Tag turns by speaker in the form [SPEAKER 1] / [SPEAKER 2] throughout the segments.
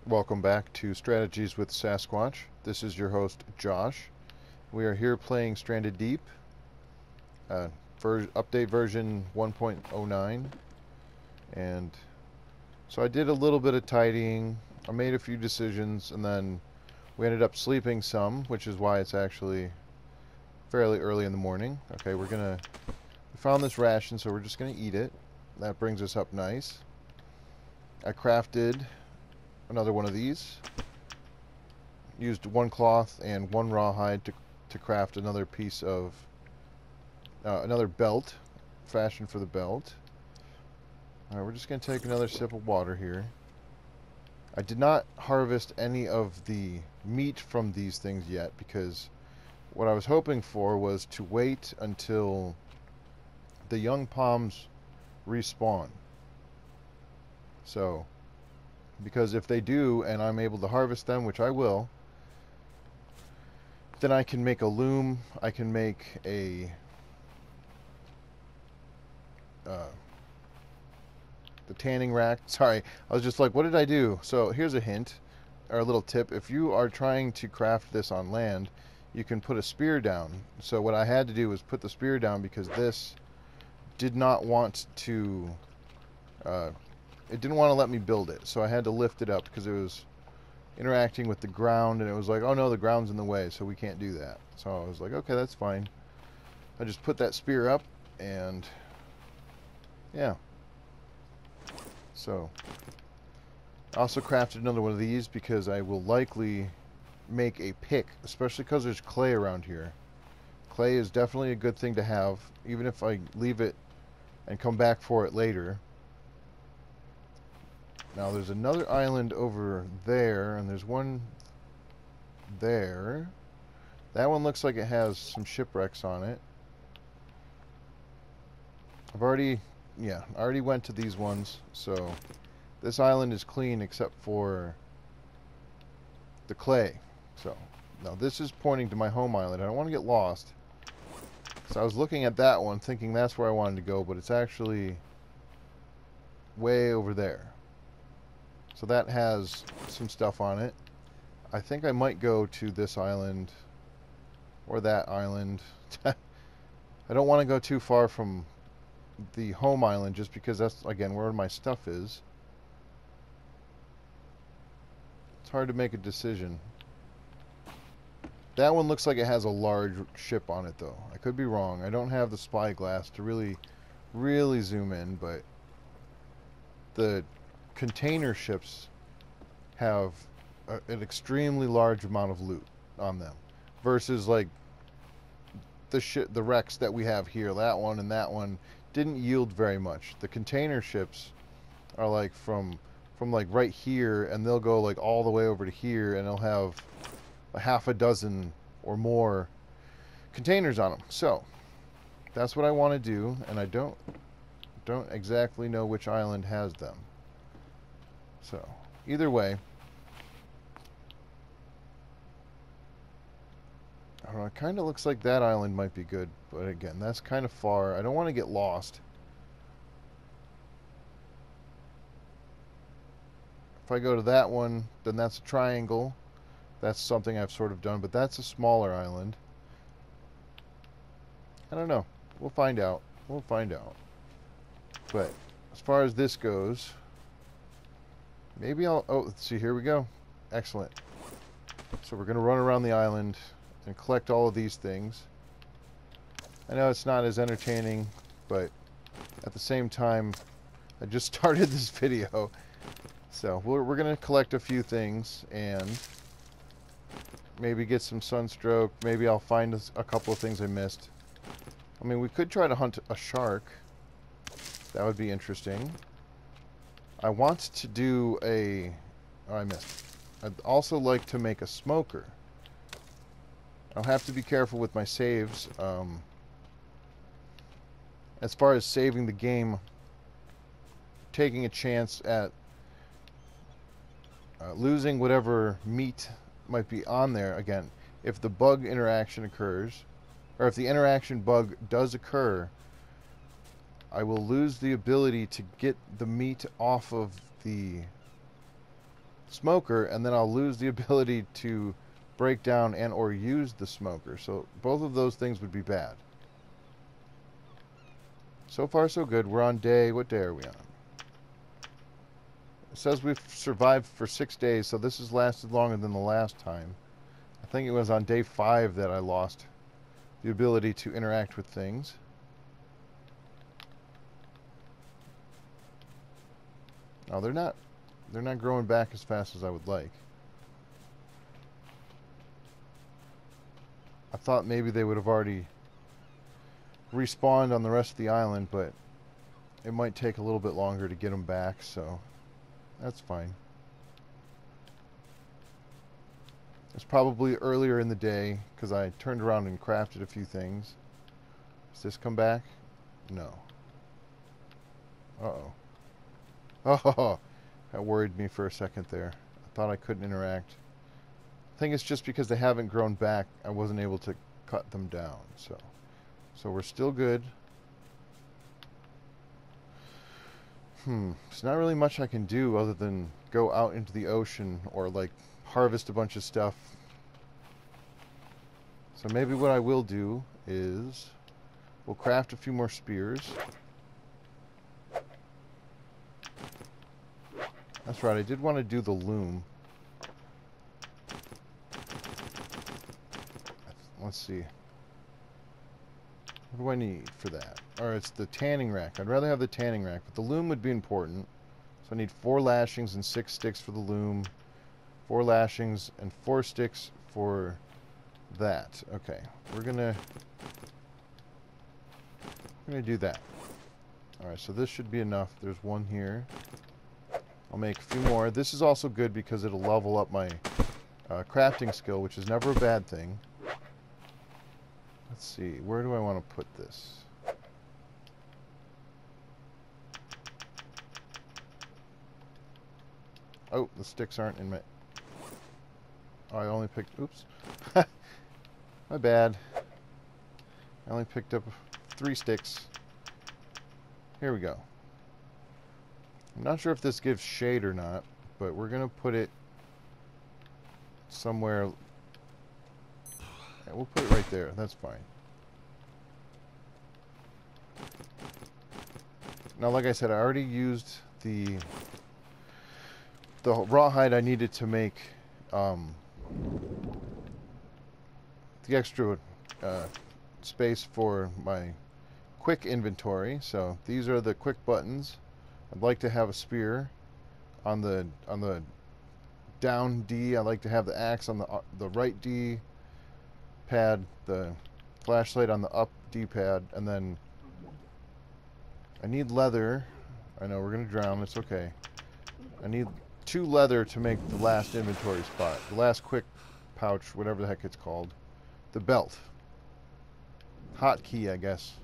[SPEAKER 1] Welcome back to Strategies with Sasquatch. This is your host, Josh. We are here playing Stranded Deep, update version 1.09. And so I did a little bit of tidying. I made a few decisions, and then we ended up sleeping some, which is why it's actually fairly early in the morning. Okay, we found this ration, so we're just gonna eat it. That brings us up nice. I crafted another one of these. Used one cloth and one rawhide to craft another piece of another belt, fashioned for the belt. Alright, we're just going to take another sip of water here. I did not harvest any of the meat from these things yet because what I was hoping for was to wait until the young palms respawn. So, because if they do and I'm able to harvest them, which I will, then I can make a loom, I can make a the tanning rack. Sorry, I was just like, what did I do? So here's a hint, or a little tip. If you are trying to craft this on land, you can put a spear down. So what I had to do was put the spear down because this did not want to, it didn't want to let me build it. So I had to lift it up because it was interacting with the ground, and it was like, oh no, the ground's in the way, so we can't do that. So I was like, okay, that's fine. I just put that spear up, and yeah. So I also crafted another one of these because I will likely make a pick, especially because there's clay around here. Clay is definitely a good thing to have, even if I leave it and come back for it later. Now there's another island over there, and there's one there. That one looks like it has some shipwrecks on it. I already went to these ones, so this island is clean except for the clay. So now this is pointing to my home island. I don't want to get lost. So I was looking at that one thinking that's where I wanted to go, but it's actually way over there. So that has some stuff on it. I think I might go to this island or that island. I don't want to go too far from the home island just because that's, again, where my stuff is. It's hard to make a decision. That one looks like it has a large ship on it, though. I could be wrong. I don't have the spyglass to really zoom in, but the container ships have an extremely large amount of loot on them versus like the wrecks that we have here. That one and that one didn't yield very much. The container ships are like from like right here, and they'll go like all the way over to here, and they'll have a half a dozen or more containers on them. So that's what I want to do, and I don't exactly know which island has them. So either way, I don't know, it kind of looks like that island might be good, but again, that's kind of far. I don't want to get lost. If I go to that one, then that's a triangle. That's something I've sort of done, but that's a smaller island. I don't know. We'll find out. We'll find out. But as far as this goes, maybe I'll... Oh, let's see. Here we go. Excellent. So we're going to run around the island and collect all of these things. I know it's not as entertaining, but at the same time, I just started this video. So we're going to collect a few things and maybe get some sunstroke. Maybe I'll find a couple of things I missed. I mean, we could try to hunt a shark. That would be interesting. I want to do a... Oh, I missed. I'd also like to make a smoker. I'll have to be careful with my saves. As far as saving the game, taking a chance at losing whatever meat might be on there. Again, if the bug interaction occurs, or if the interaction bug does occur, I will lose the ability to get the meat off of the smoker, and then I'll lose the ability to break down and or use the smoker. So both of those things would be bad. So far so good. We're on day, what day are we on? It says we've survived for 6 days, so this has lasted longer than the last time. I think it was on day 5 that I lost the ability to interact with things. No, they're not growing back as fast as I would like. I thought maybe they would have already respawned on the rest of the island, but it might take a little bit longer to get them back, so that's fine. It's probably earlier in the day because I turned around and crafted a few things. Does this come back? No. Uh-oh. Oh, that worried me for a second there. I thought I couldn't interact. I think it's just because they haven't grown back, I wasn't able to cut them down. So we're still good. There's not really much I can do other than go out into the ocean or like harvest a bunch of stuff. So maybe what I will do is we'll craft a few more spears. That's right, I did want to do the loom. Let's see. What do I need for that? Or it's the tanning rack. I'd rather have the tanning rack, but the loom would be important. So I need 4 lashings and 6 sticks for the loom. 4 lashings and 4 sticks for that. Okay, we're gonna do that. Alright, so this should be enough. There's one here. I'll make a few more. This is also good because it'll level up my crafting skill, which is never a bad thing. Let's see, where do I want to put this? Oh, the sticks aren't in my... Oh, I only picked... Oops. My bad. I only picked up 3 sticks. Here we go. I'm not sure if this gives shade or not, but we're going to put it somewhere... Yeah, we'll put it right there. That's fine. Now, like I said, I already used the rawhide I needed to make the extra space for my quick inventory. So these are the quick buttons. I'd like to have a spear on the down D. I like to have the axe on the right D pad, the flashlight on the up D pad, and then I need leather. I know we're gonna drown, it's okay. I need 2 leather to make the last inventory spot, the last quick pouch, whatever the heck it's called. The belt. Hotkey, I guess.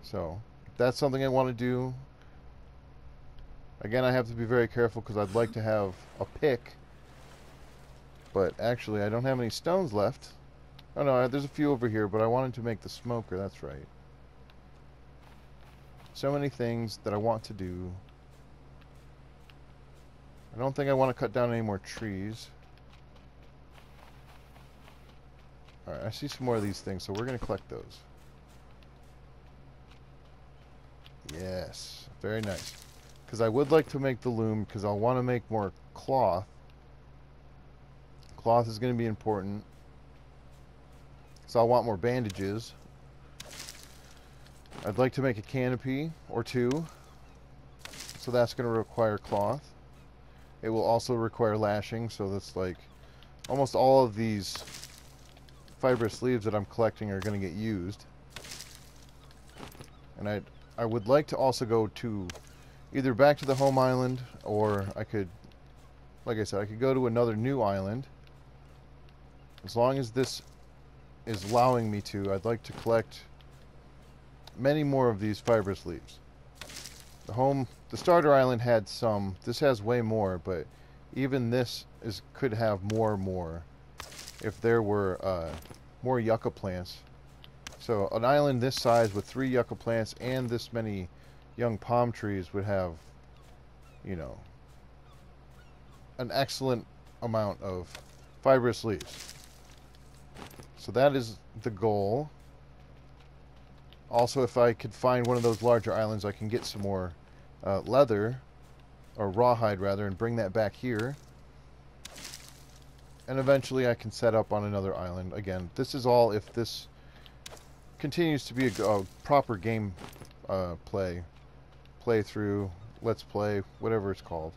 [SPEAKER 1] So, if that's something I want to do. Again, I have to be very careful because I'd like to have a pick. But actually, I don't have any stones left. Oh no, there's a few over here, but I wanted to make the smoker, that's right. So many things that I want to do. I don't think I want to cut down any more trees. Alright, I see some more of these things, so we're going to collect those. Yes, very nice. Because I would like to make the loom, because I'll want to make more cloth. Cloth is going to be important. So I'll want more bandages. I'd like to make a canopy or 2. So that's going to require cloth. It will also require lashing, so that's like almost all of these fibrous leaves that I'm collecting are going to get used. And I would like to also go to either back to the home island, or I could, like I said, I could go to another new island. As long as this is allowing me to, I'd like to collect many more of these fibrous leaves. The starter island had some. This has way more, but even this could have more if there were more yucca plants. So an island this size with 3 yucca plants and this many young palm trees would have, you know, an excellent amount of fibrous leaves. So that is the goal. Also, if I could find one of those larger islands, I can get some more leather, or rawhide rather, and bring that back here. And eventually I can set up on another island. Again, this is all if this continues to be a proper game playthrough, let's play, whatever it's called.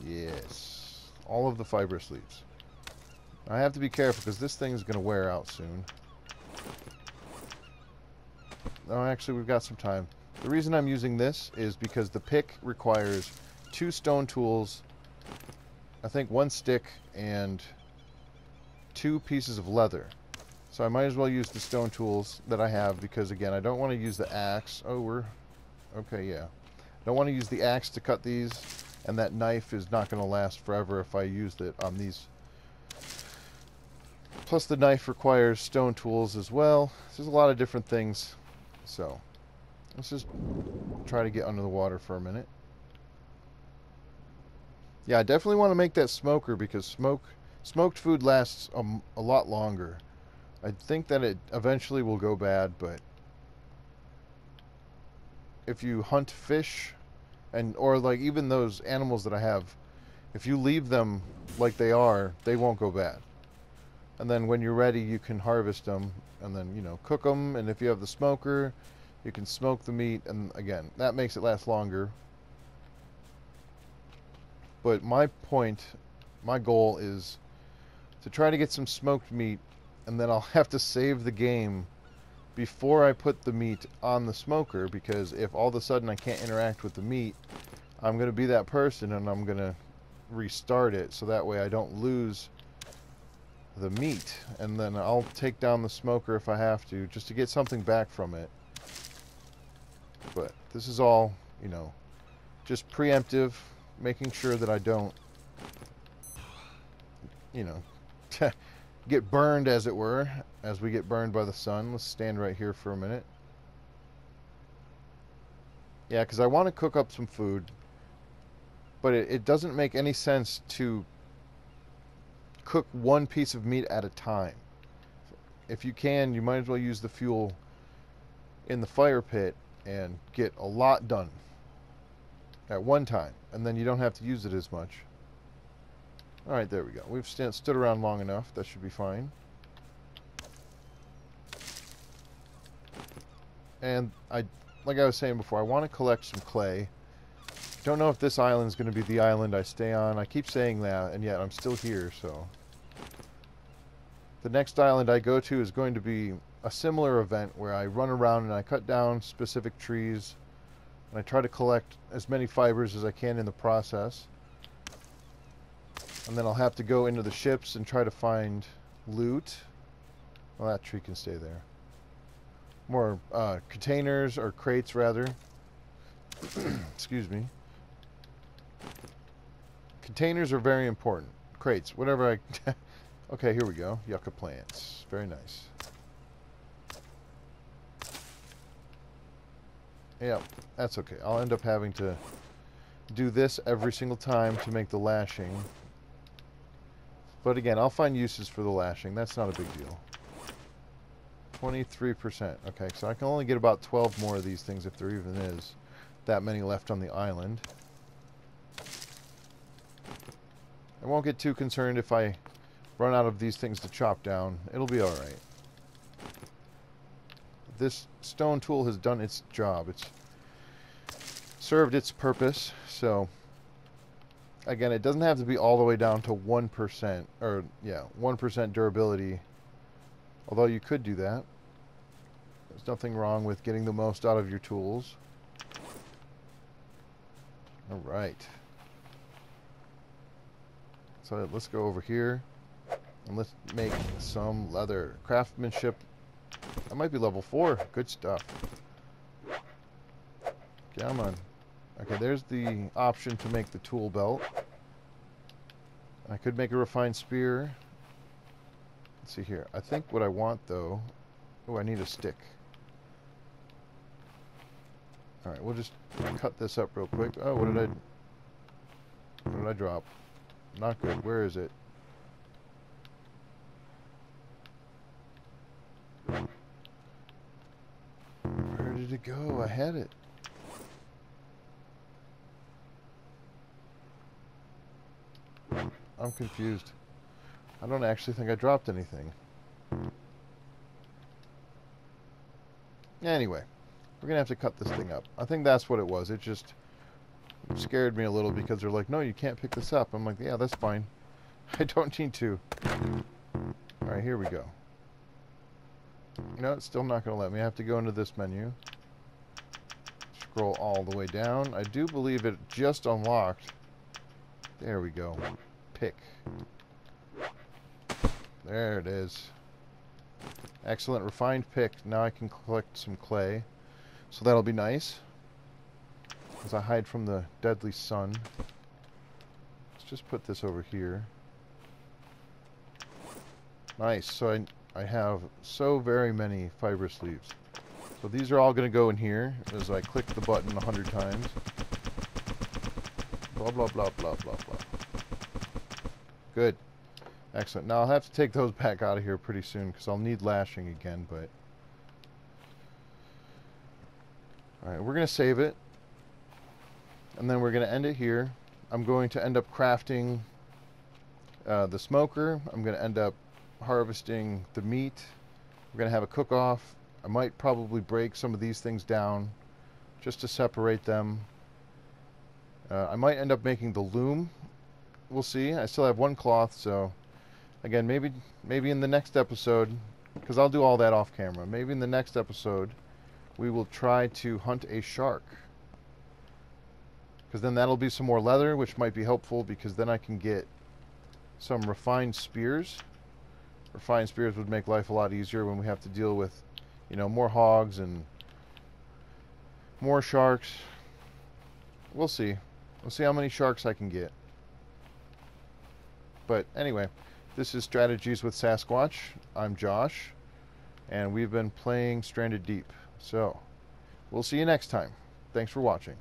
[SPEAKER 1] Yes. All of the fibrous leaves. I have to be careful because this thing is going to wear out soon. No, actually, we've got some time. The reason I'm using this is because the pick requires 2 stone tools, I think 1 stick, and 2 pieces of leather. So I might as well use the stone tools that I have because, again, I don't want to use the axe. Oh, we're... Okay, yeah. I don't want to use the axe to cut these, and that knife is not going to last forever if I used it on these. Plus the knife requires stone tools as well. There's a lot of different things. So, let's just try to get under the water for a minute. Yeah, I definitely want to make that smoker because smoked food lasts a lot longer. I think that it eventually will go bad, but if you hunt fish, or like even those animals that I have, if you leave them like they are, they won't go bad. And then when you're ready, you can harvest them and then, you know, cook them. And if you have the smoker, you can smoke the meat. And again, that makes it last longer. But my goal is to try to get some smoked meat, and then I'll have to save the game before I put the meat on the smoker, because if all of a sudden I can't interact with the meat, I'm going to be that person and I'm going to restart it so that way I don't lose the meat, and then I'll take down the smoker if I have to, just to get something back from it. But this is all, you know, just preemptive, making sure that I don't, you know, get burned, as it were, as we get burned by the sun. Let's stand right here for a minute. Yeah, because I want to cook up some food, but it doesn't make any sense to cook one piece of meat at a time. If you can, you might as well use the fuel in the fire pit and get a lot done at one time, and then you don't have to use it as much. Alright, there we go. We've stood around long enough. That should be fine. And like I was saying before, I want to collect some clay. Don't know if this island is going to be the island I stay on. I keep saying that, and yet I'm still here, so. The next island I go to is going to be a similar event where I run around and I cut down specific trees, and I try to collect as many fibers as I can in the process. And then I'll have to go into the ships and try to find loot. Well, that tree can stay there. More containers, or crates rather. Excuse me. Containers are very important. Crates, whatever I... Okay, here we go. Yucca plants. Very nice. Yep, that's okay. I'll end up having to do this every single time to make the lashing. But again, I'll find uses for the lashing. That's not a big deal. 23%. Okay, so I can only get about 12 more of these things if there even is that many left on the island. I won't get too concerned if I run out of these things to chop down. It'll be alright. This stone tool has done its job. It's served its purpose. So, again, it doesn't have to be all the way down to 1%, or, yeah, 1% durability. Although you could do that. There's nothing wrong with getting the most out of your tools. Alright. So let's go over here and let's make some leather. Craftsmanship. That might be level 4. Good stuff. Come on. Okay, there's the option to make the tool belt. I could make a refined spear. Let's see here. I think what I want, though... Oh, I need a stick. Alright, we'll just cut this up real quick. Oh, what did I... What did I drop? Not good. Where is it? Where did it go? I had it. I'm confused. I don't actually think I dropped anything. Anyway, we're gonna have to cut this thing up. I think that's what it was. It just scared me a little because they're like, no, you can't pick this up. I'm like, yeah, that's fine. I don't need to. Alright, here we go. No, it's still not going to let me. I have to go into this menu. Scroll all the way down. I do believe it just unlocked. There we go. Pick. There it is. Excellent. Refined pick. Now I can collect some clay. So that'll be nice. As I hide from the deadly sun. Let's just put this over here. Nice. So I have so very many fibrous leaves. So these are all going to go in here as I click the button 100 times. Blah, blah, blah, blah, blah, blah. Good. Excellent. Now I'll have to take those back out of here pretty soon because I'll need lashing again, but... Alright, we're going to save it. And then we're going to end it here. I'm going to end up crafting the smoker. I'm going to end up harvesting the meat. We're going to have a cook-off. I might probably break some of these things down just to separate them. I might end up making the loom. We'll see. I still have one cloth, so again, maybe in the next episode, because I'll do all that off camera, maybe in the next episode we will try to hunt a shark. Because then that'll be some more leather, which might be helpful because then I can get some refined spears. Refined spears would make life a lot easier when we have to deal with, you know, more hogs and more sharks. We'll see. We'll see how many sharks I can get. But anyway, this is Strategies with Sasquatch. I'm Josh, and we've been playing Stranded Deep. So, we'll see you next time. Thanks for watching.